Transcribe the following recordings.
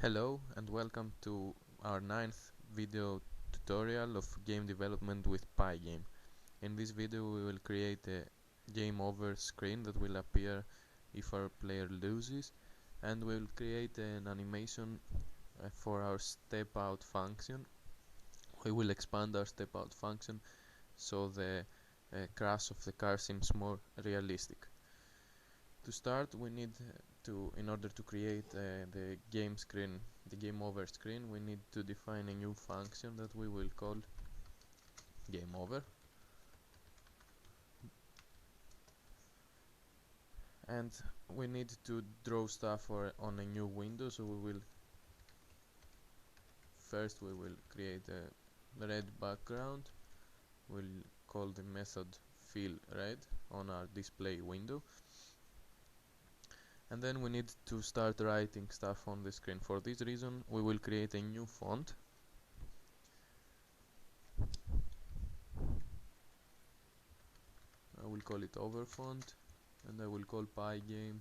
Hello and welcome to our ninth video tutorial of game development with Pygame. In this video we will create a game over screen that will appear if our player loses, and we will create an animation for our step out function. We will expand our step out function so the crash of the car seems more realistic. To start, we need in order to create the game over screen, we need to define a new function that we will call game over, and we need to draw stuff on a new window. So we will create a red background. We'll call the method fill red on our display window, and then we need to start writing stuff on the screen. For this reason, we will create a new font. I will call it over font, and I will call Pygame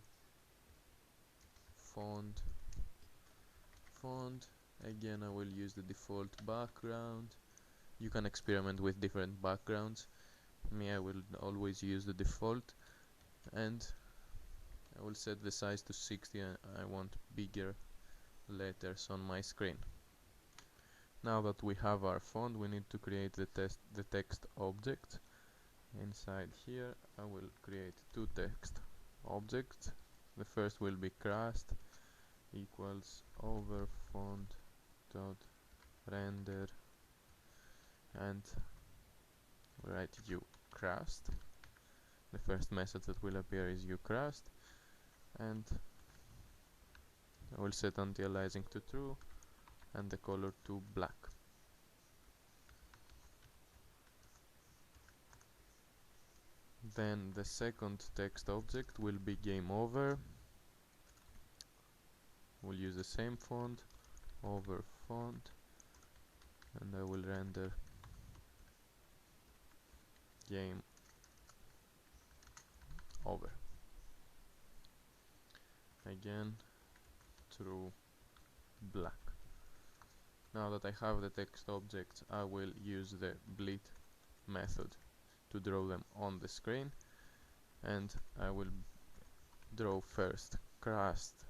font. Again, I will use the default background. You can experiment with different backgrounds. I will always use the default, and I will set the size to 60. I want bigger letters on my screen. Now that we have our font, we need to create the text object. Inside here I will create two text objects. The first will be crust equals over font dot render, and write uCrust. The first message that will appear is uCrust, and I will set anti-aliasing to true and the color to black. Then the second text object will be game over. We'll use the same font, over font, and I will render game over. Again, through black. Now that I have the text objects, I will use the bleed method to draw them on the screen, and I will draw first crust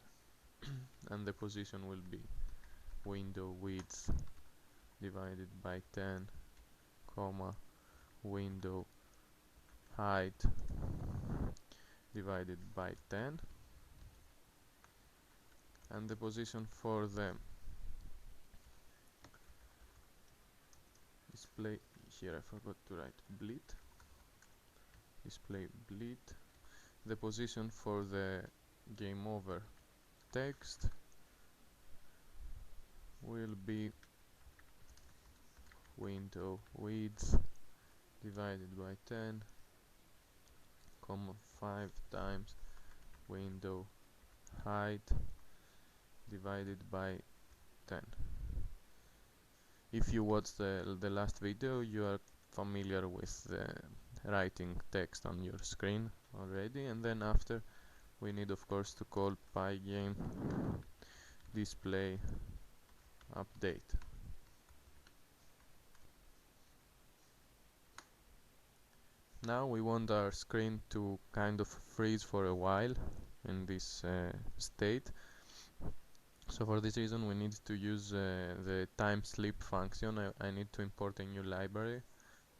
and the position will be window width divided by 10, comma, window height divided by 10, and the position for the display here, I forgot to write bleed, display bleed. The position for the game over text will be window width divided by 10, comma, 5 times window height divided by 10. If you watched the last video, you are familiar with the writing text on your screen already, and then after we need of course to call Pygame display update. Now we want our screen to kind of freeze for a while in this state. So for this reason we need to use the time sleep function. I need to import a new library.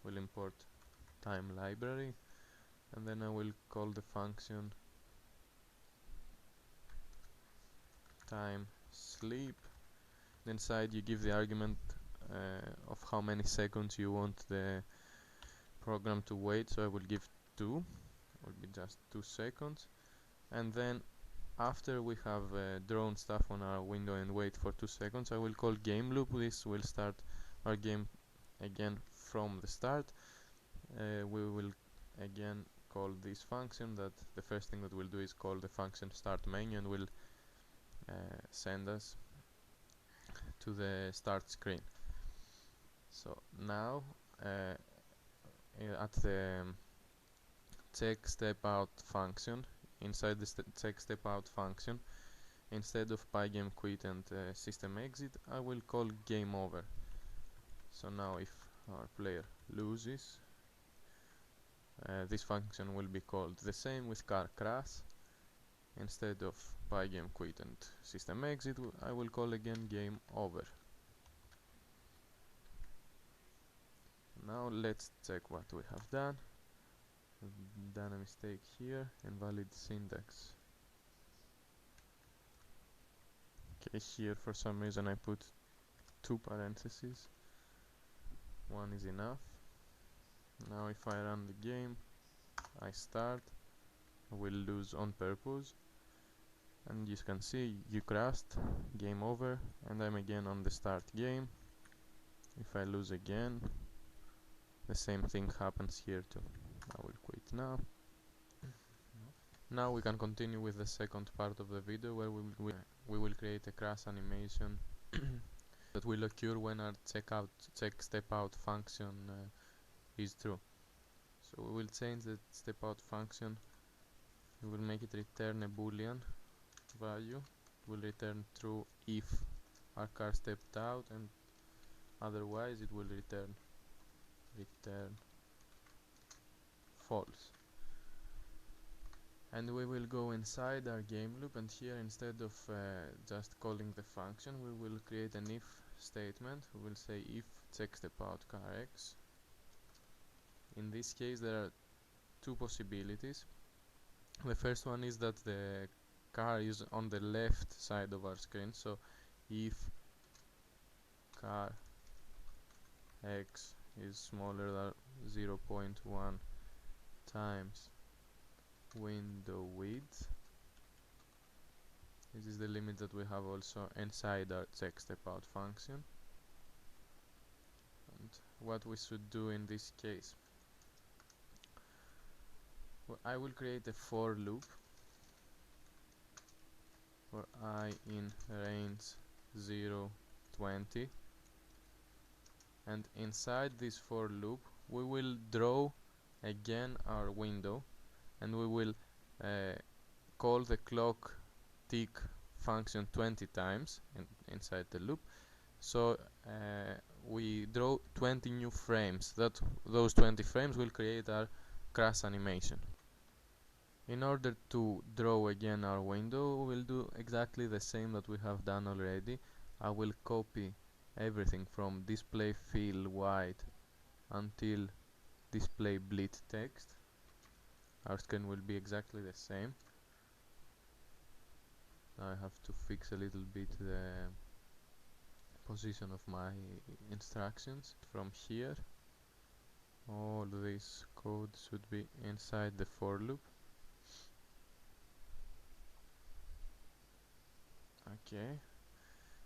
We'll import time library, and then I will call the function time sleep. Inside you give the argument of how many seconds you want the program to wait, so I will give 2, will be just 2 seconds, and then after we have drawn stuff on our window and wait for 2 seconds, I will call game loop. This will start our game again from the start. We will again call this function. That the first thing that we'll do is call the function start menu, and will send us to the start screen. So now at the check step out function, inside the check step out function, instead of Pygame quit and system exit, I will call game over. So now if our player loses, this function will be called. The same with car crash. Instead of Pygame quit and system exit, I will call again game over. Now let's check what we have done. We've done a mistake here, invalid syntax. Okay, here for some reason I put 2 parentheses. 1 is enough. Now if I run the game, I start, I will lose on purpose, and you can see you crashed, game over, and I'm again on the start game. If I lose again, the same thing happens here too. I will quit now. Now we can continue with the second part of the video, where we will create a crash animation that will occur when our check step out function is true. So we will change the step out function. We will make it return a boolean value. It will return true if our car stepped out, and otherwise it will return false. And we will go inside our game loop, and here instead of just calling the function, we will create an if statement. We will say if check step out car X. In this case there are 2 possibilities. The first one is that the car is on the left side of our screen, so if car X is smaller than 0.1 times window width, this is the limit that we have also inside our check step out function. And what we should do in this case, well, I will create a for loop for I in range 0, 20, and inside this for loop we will draw again our window, and we will call the clock tick function 20 times inside the loop. So we draw 20 new frames. Those 20 frames will create our crash animation. In order to draw again our window, we'll do exactly the same that we have done already. I will copy everything from display fill white until display bleed text. Our screen will be exactly the same. Now I have to fix a little bit the position of my instructions. From here, all this code should be inside the for loop. Okay,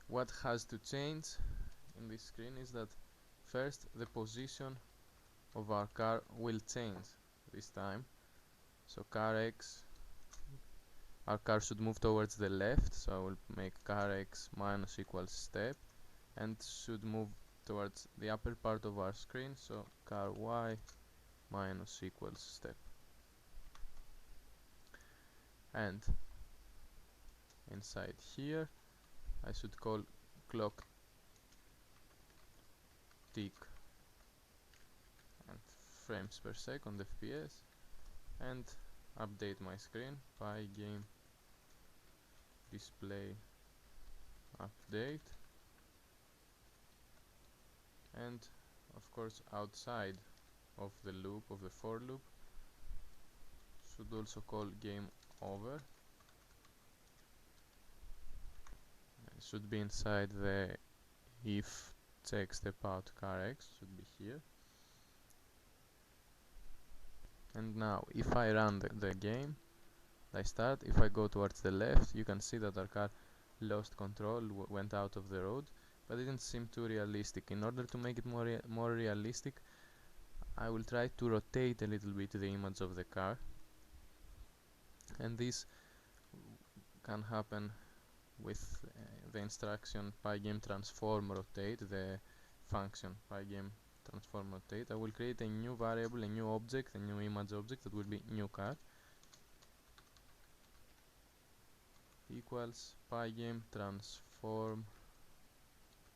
what has to change in this screen is that first the position of our car will change this time. So car X, our car should move towards the left, so I will make car X minus equals step, and should move towards the upper part of our screen, so car Y minus equals step. And inside here I should call clock tick and frames per second FPS, and update my screen Pygame display update. And of course outside of the loop, of the for loop, should also call game over. It should be inside the if check step out car X, should be here. And now if I run the game, I start, if I go towards the left, you can see that our car lost control, went out of the road, but it didn't seem too realistic. In order to make it more realistic, I will try to rotate a little bit the image of the car, and this can happen with the instruction Pygame transform rotate, the function Pygame transform rotate. I will create a new variable, a new object, a new image object that will be new car. equals Pygame transform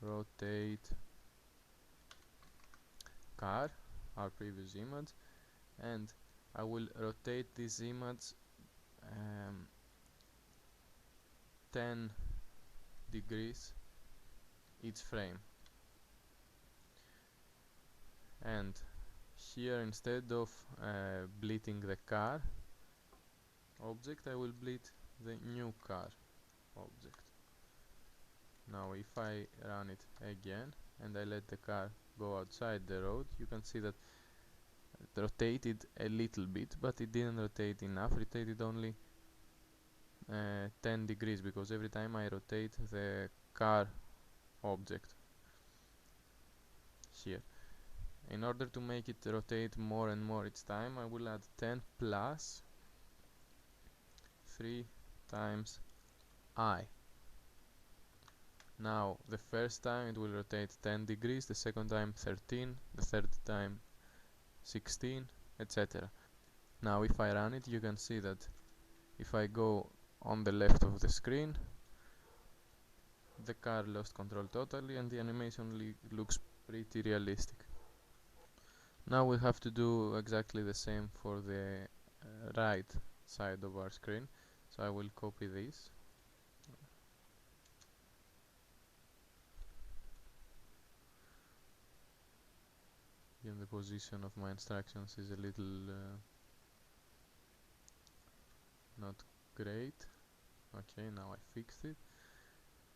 rotate car, our previous image, and I will rotate this image 10 degrees each frame. And here, instead of bleeding the car object, I will bleed the new car object. Now if I run it again and I let the car go outside the road, you can see that it rotated a little bit, but it didn't rotate enough. It rotated only 10 degrees, because every time I rotate the car object here. In order to make it rotate more and more each time, I will add 10 plus 3 times I. Now the first time it will rotate 10 degrees, the second time 13, the third time 16, etc. Now if I run it, you can see that if I go on the left of the screen, the car lost control totally and the animation looks pretty realistic. Now we have to do exactly the same for the right side of our screen. So I will copy this. Again, the position of my instructions is a little not great. Okay, now I fixed it.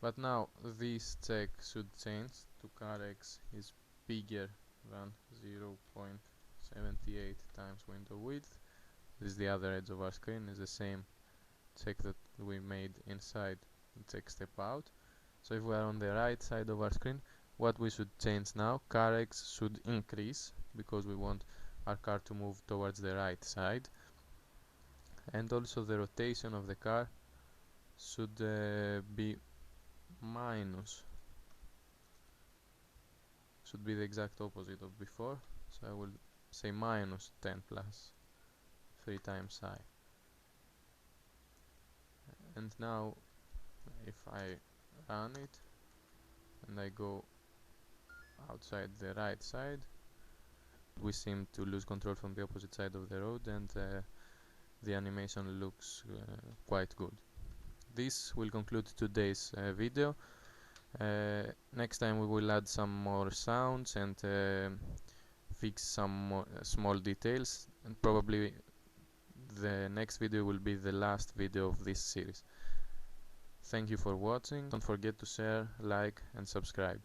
But now this check should change to car X is bigger than 0.78 times window width. This is the other edge of our screen, is the same check that we made inside the check step out. So if we are on the right side of our screen, what we should change now, car X should increase, because we want our car to move towards the right side. And also the rotation of the car should be minus, should be the exact opposite of before. So I will say minus 10 plus 3 times I. And now if I run it and I go outside the right side, we seem to lose control from the opposite side of the road, and the animation looks quite good. This will conclude today's video. Next time we will add some more sounds and fix some more small details, and probably the next video will be the last video of this series. Thank you for watching. Don't forget to share, like and subscribe.